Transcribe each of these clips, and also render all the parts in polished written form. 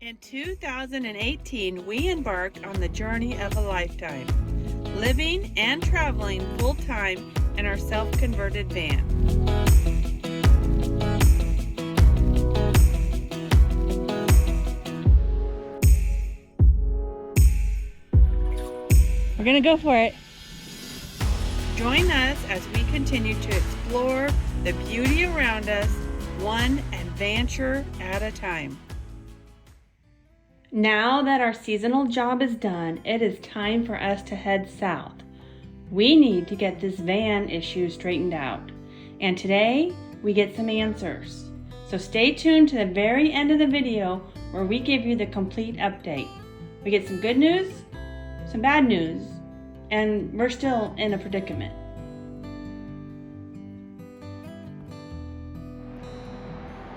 In 2018, we embarked on the journey of a lifetime, living and traveling full-time in our self-converted van. We're gonna go for it. Join us as we continue to explore the beauty around us, one adventure at a time. Now that our seasonal job is done, it is time for us to head south. We need to get this van issue straightened out. And today, we get some answers. So stay tuned to the very end of the video where we give you the complete update. We get some good news, some bad news, and we're still in a predicament.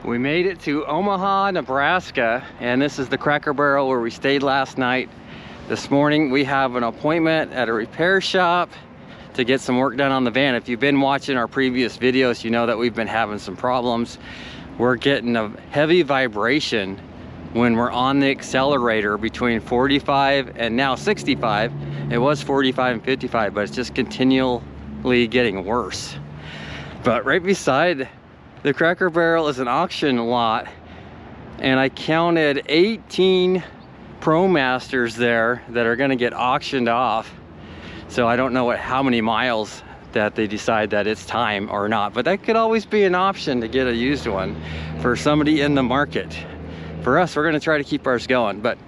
We made it to Omaha, Nebraska, and this is the Cracker Barrel where we stayed last night. This morning we have an appointment at a repair shop to get some work done on the van. If you've been watching our previous videos, you know that we've been having some problems. We're getting a heavy vibration when we're on the accelerator between 45 and now 65. It was 45 and 55, but it's just continually getting worse. But right beside the Cracker Barrel is an auction lot, and I counted 18 ProMasters there that are going to get auctioned off. So I don't know how many miles that they decide that it's time or not, but that could always be an option to get a used one for somebody in the market. For us, we're going to try to keep ours going, but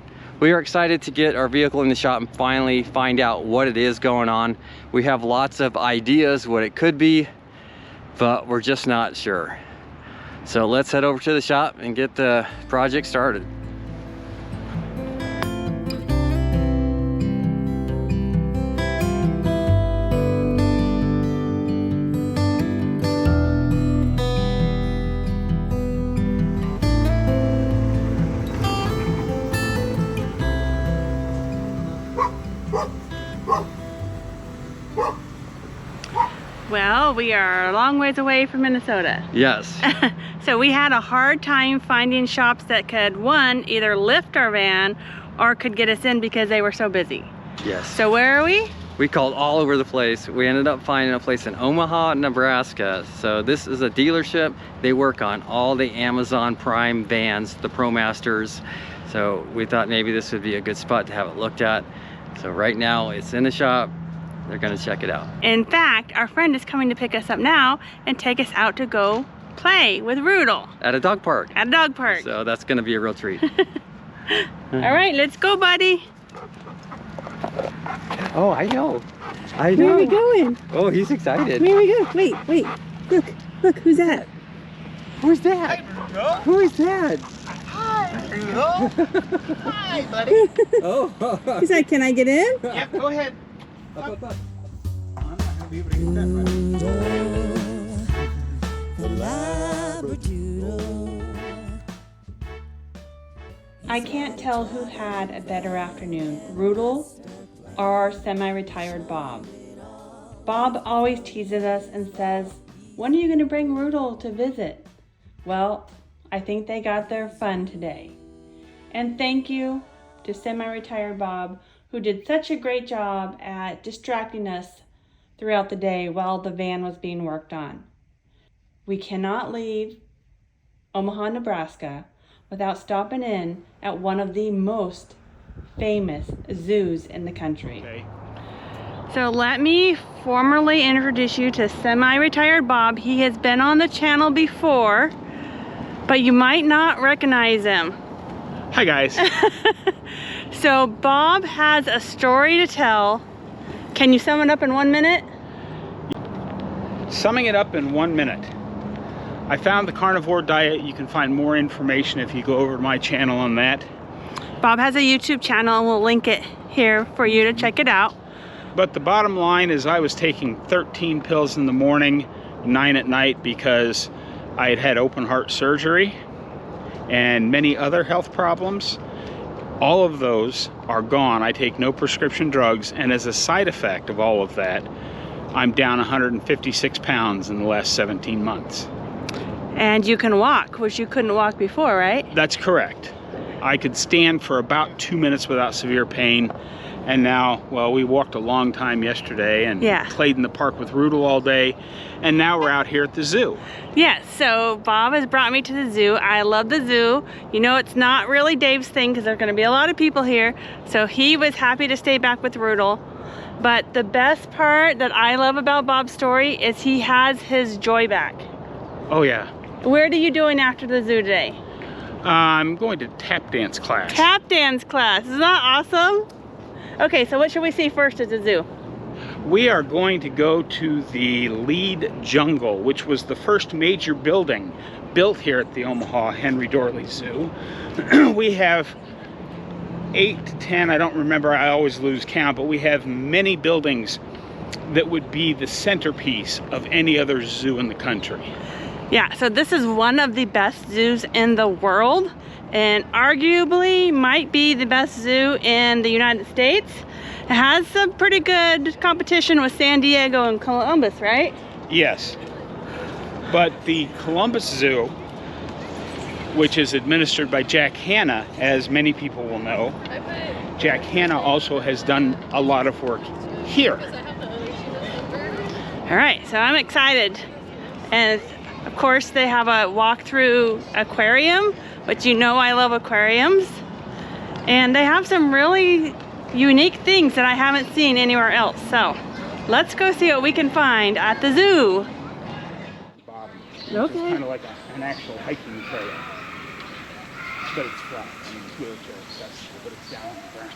we are excited to get our vehicle in the shop and finally find out what it is going on. We have lots of ideas what it could be, but we're just not sure. So let's head over to the shop and get the project started. Well, we are a long ways away from Minnesota. Yes. So we had a hard time finding shops that could, one, either lift our van or could get us in because they were so busy. Yes. So where are we? We called all over the place. We ended up finding a place in Omaha, Nebraska. So this is a dealership. They work on all the Amazon Prime vans, the ProMasters. So we thought maybe this would be a good spot to have it looked at. So right now it's in the shop. They're gonna check it out. In fact, our friend is coming to pick us up now and take us out to go play with Rudel. At a dog park. At a dog park. So that's gonna be a real treat. All right, let's go, buddy. Oh, I know. I know. Where are we going? Oh, he's excited. Where are we going? Wait. Look, who's that? Who's that? Who is that? Hi, Rudel. Hi, buddy. Oh. He said, can I get in? Yep, go ahead. Up. I'm not going to be able to get that I can't tell who had a better afternoon, Rudel or semi-retired Bob. Bob always teases us and says, when are you going to bring Rudel to visit? Well, I think they got their fun today. And thank you to semi-retired Bob, who did such a great job at distracting us throughout the day while the van was being worked on. We cannot leave Omaha, Nebraska without stopping in at one of the most famous zoos in the country. Okay. So let me formally introduce you to semi-retired Bob. He has been on the channel before, but you might not recognize him. Hi, guys. So Bob has a story to tell. Can you sum it up in 1 minute? Summing it up in 1 minute. I found the carnivore diet. You can find more information if you go over to my channel on that. Bob has a YouTube channel and we'll link it here for you to check it out. But the bottom line is I was taking 13 pills in the morning, 9 at night, because I had had open heart surgery and many other health problems. All of those are gone. I take no prescription drugs, and as a side effect of all of that, I'm down 156 pounds in the last 17 months. And you can walk, which you couldn't walk before, right? That's correct. I could stand for about 2 minutes without severe pain. And now, well, we walked a long time yesterday and played in the park with Rudel all day. And now we're out here at the zoo. Yes, so Bob has brought me to the zoo. I love the zoo. You know, it's not really Dave's thing because there's going to be a lot of people here. So he was happy to stay back with Rudel. But the best part that I love about Bob's story is he has his joy back. Oh, yeah. Where are you doing after the zoo today? I'm going to tap dance class. Tap dance class. Isn't that awesome? Okay, so what should we see first at the zoo? We are going to go to the Lead Jungle, which was the first major building built here at the Omaha Henry Dorley Zoo. We have 8 to 10, I don't remember, I always lose count, but we have many buildings that would be the centerpiece of any other zoo in the country. Yeah, so this is one of the best zoos in the world, and arguably might be the best zoo in the United States. It has some pretty good competition with San Diego and Columbus, right? Yes, but the Columbus Zoo, which is administered by Jack Hanna, as many people will know, Jack Hanna also has done a lot of work here. All right, so I'm excited. And of course they have a walk-through aquarium, which you know I love aquariums. And they have some really unique things that I haven't seen anywhere else. So let's go see what we can find at the zoo. Okay. It's kind of like an actual hiking trail, but it's flat. I mean, it's wheelchair accessible, but it's down on the ground.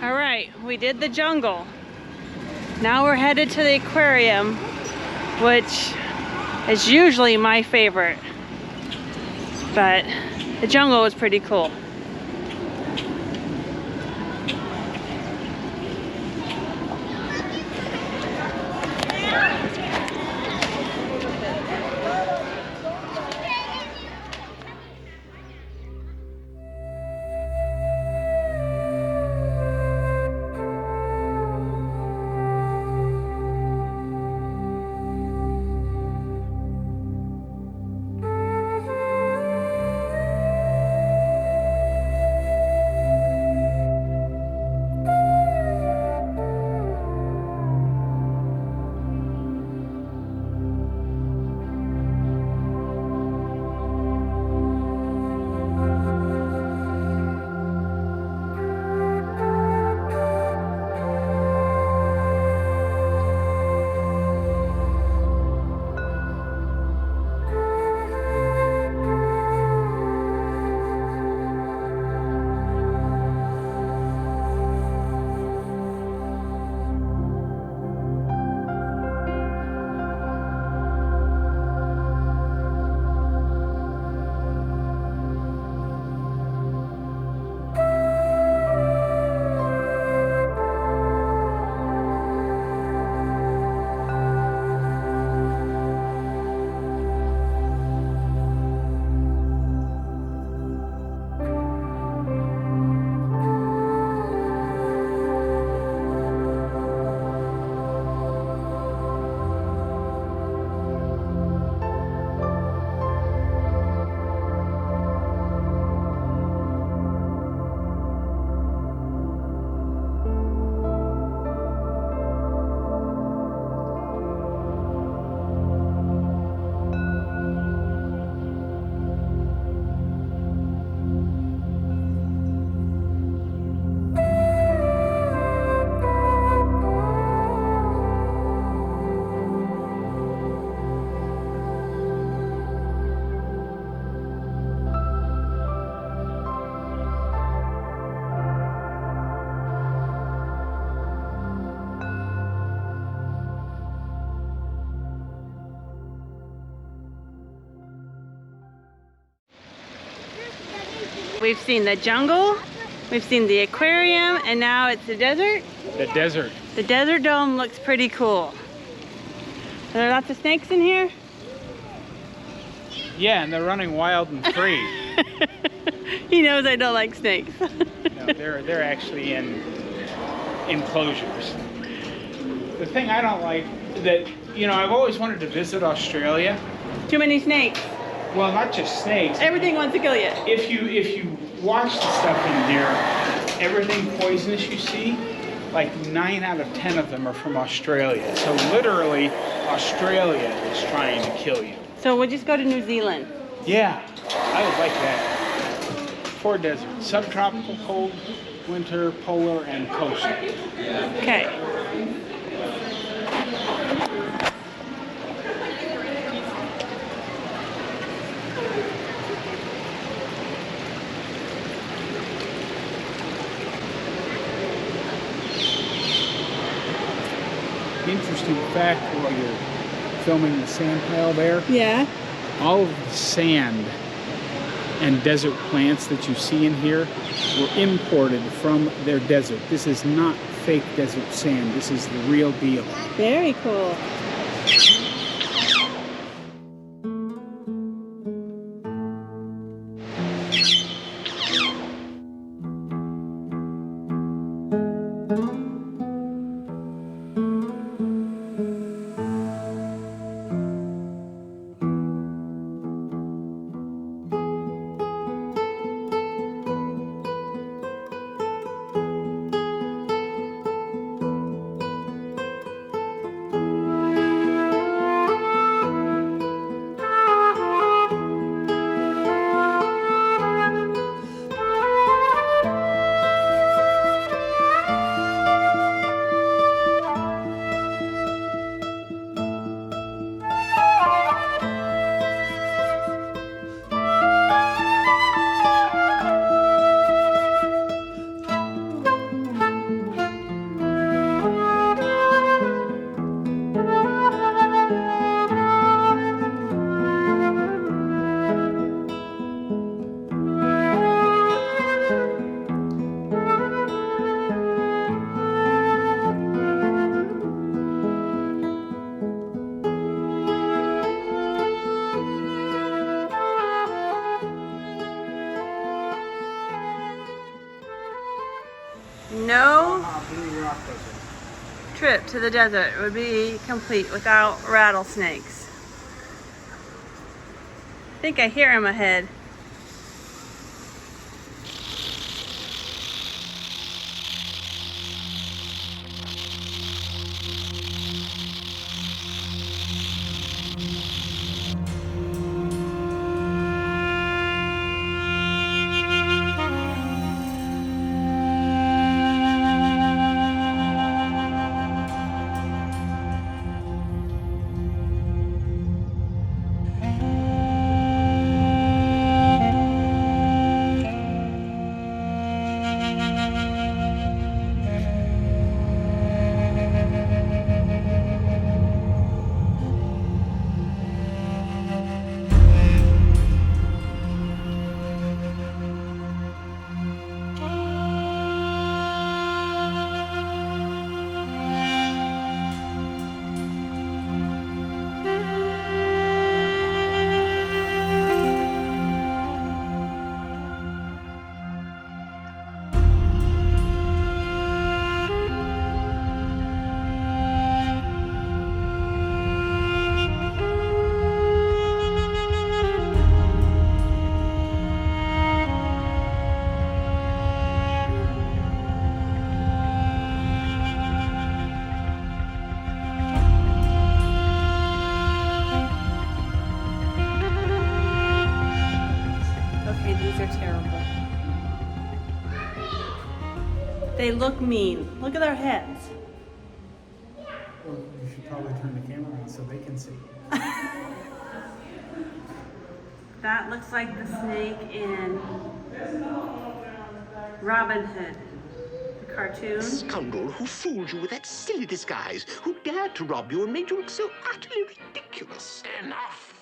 All right, we did the jungle. Now we're headed to the aquarium, which is usually my favorite. But the jungle was pretty cool. We've seen the jungle, we've seen the aquarium, and now it's the desert. The desert. The desert dome looks pretty cool. Are there lots of snakes in here? Yeah, and they're running wild and free. He knows I don't like snakes. No, they're actually in enclosures. The thing I don't like that, you know, I've always wanted to visit Australia. Too many snakes. Well, not just snakes. Everything wants to kill you. If you watch the stuff in here, everything poisonous you see, like 9 out of 10 of them are from Australia. So literally, Australia is trying to kill you. So we'll just go to New Zealand. Yeah, I would like that. 4 deserts: subtropical, cold, winter, polar, and coastal. Okay. Interesting fact while you're filming the sand pile there, Yeah. all of the sand and desert plants that you see in here were imported from their desert. This is not fake desert sand. This is the real deal. Very cool. no trip to the desert would be complete without rattlesnakes. I think I hear him ahead. Terrible. They look mean. Look at their heads. Well, you should probably turn the camera on so they can see. That looks like the snake in Robin Hood, the cartoon. Scoundrel who fooled you with that silly disguise, who dared to rob you and made you look so utterly ridiculous. Enough!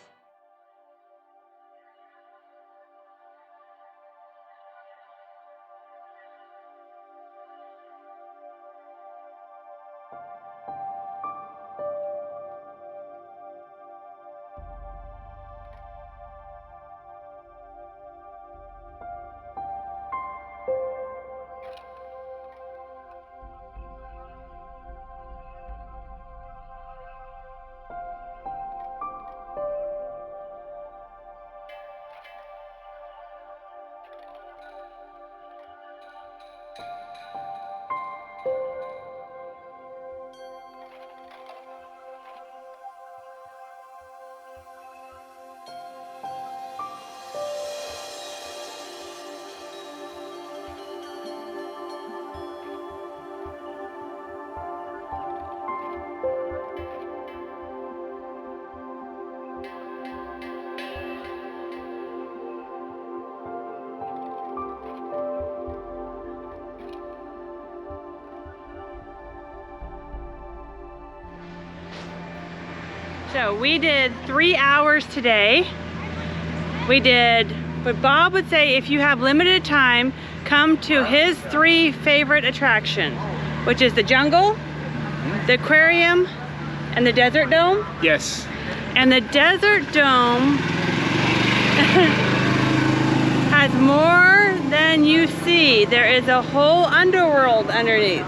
So we did 3 hours today. We did what Bob would say, if you have limited time, come to his 3 favorite attractions, which is the jungle, the aquarium, and the desert dome. Yes. And the desert dome has more than you see. There is a whole underworld underneath.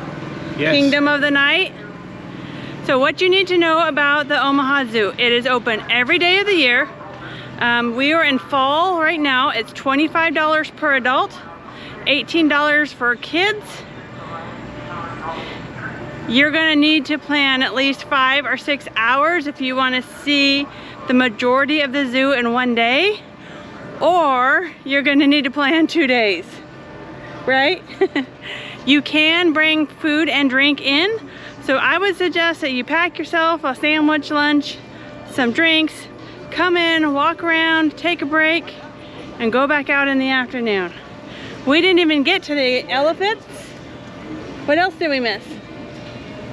Yes. Kingdom of the Night. So what you need to know about the Omaha Zoo, it is open every day of the year. We are in fall right now. It's $25 per adult, $18 for kids. You're gonna need to plan at least 5 or 6 hours if you wanna see the majority of the zoo in one day, or you're gonna need to plan 2 days, right? You can bring food and drink in, so I would suggest that you pack yourself a sandwich, lunch, some drinks, come in, walk around, take a break, and go back out in the afternoon. We didn't even get to the elephants. What else did we miss?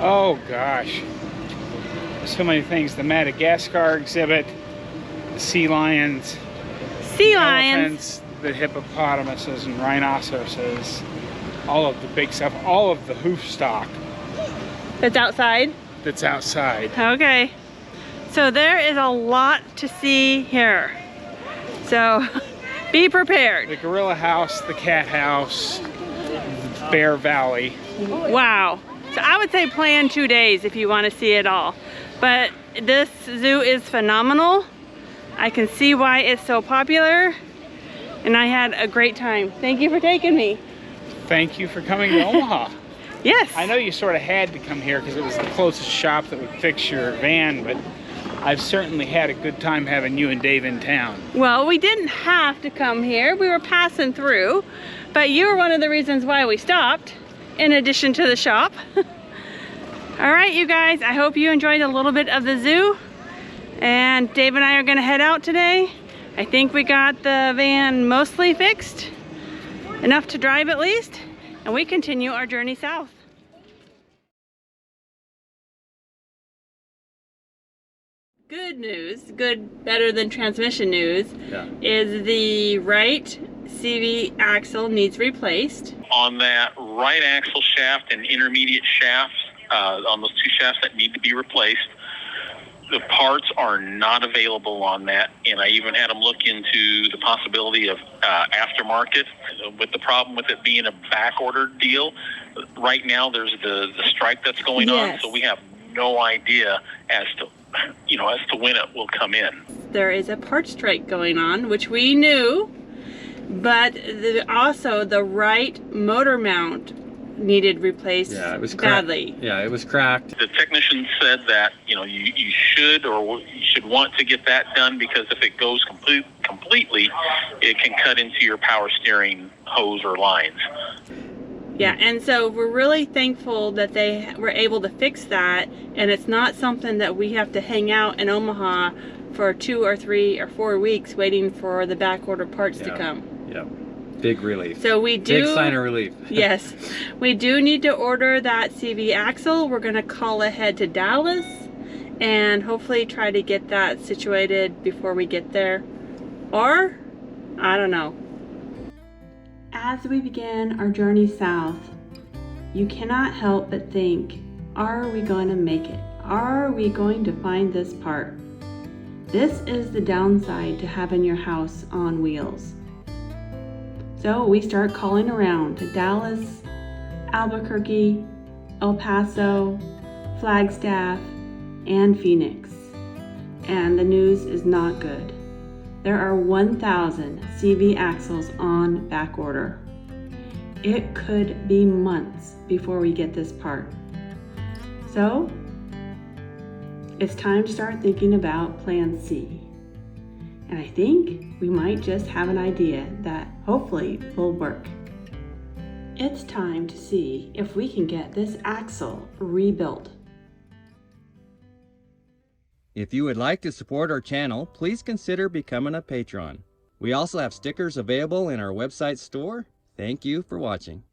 Oh gosh. So many things. The Madagascar exhibit, the sea lions, Sea lions. elephants, the hippopotamuses and rhinoceroses, all of the big stuff, all of the hoof stock That's outside? that's outside. Okay. So there is a lot to see here. So be prepared. The gorilla house, the cat house, the bear valley. Wow. So I would say plan 2 days if you want to see it all. But this zoo is phenomenal. I can see why it's so popular. And I had a great time. Thank you for taking me. Thank you for coming to Omaha. Yes. I know you sort of had to come here because it was the closest shop that would fix your van, but I've certainly had a good time having you and Dave in town. Well, we didn't have to come here. We were passing through, but you were one of the reasons why we stopped, in addition to the shop. All right, you guys, I hope you enjoyed a little bit of the zoo. And Dave and I are gonna head out today. I think we got the van mostly fixed, enough to drive at least, and we continue our journey south. Good news, better than transmission news, is the right CV axle needs replaced. On that right axle shaft and intermediate shafts, on those two shafts that need to be replaced, the parts are not available on that, and I even had them look into the possibility of aftermarket. With the problem with it being a back ordered deal, right now there's the strike that's going on, so we have no idea as to when it will come in. There is a part strike going on, which we knew, but also the right motor mount needed replaced badly. Yeah, it was cracked. The technician said that you should want to get that done, because if it goes completely, it can cut into your power steering hose or lines. Yeah, and so we're really thankful that they were able to fix that, and it's not something that we have to hang out in Omaha for 2 or 3 or 4 weeks waiting for the back order parts to come. Yeah, big relief. So we do. Big sign of relief. Yes, we do need to order that CV axle. We're gonna call ahead to Dallas and hopefully try to get that situated before we get there. Or, I don't know. As we begin our journey south, you cannot help but think, are we going to make it? Are we going to find this part? This is the downside to having your house on wheels. So we start calling around to Dallas, Albuquerque, El Paso, Flagstaff, and Phoenix. And the news is not good. There are 1,000 CV axles on back order. It could be months before we get this part. So, it's time to start thinking about Plan C. And I think we might just have an idea that hopefully will work. It's time to see if we can get this axle rebuilt. If you would like to support our channel, please consider becoming a patron. We also have stickers available in our website store. Thank you for watching.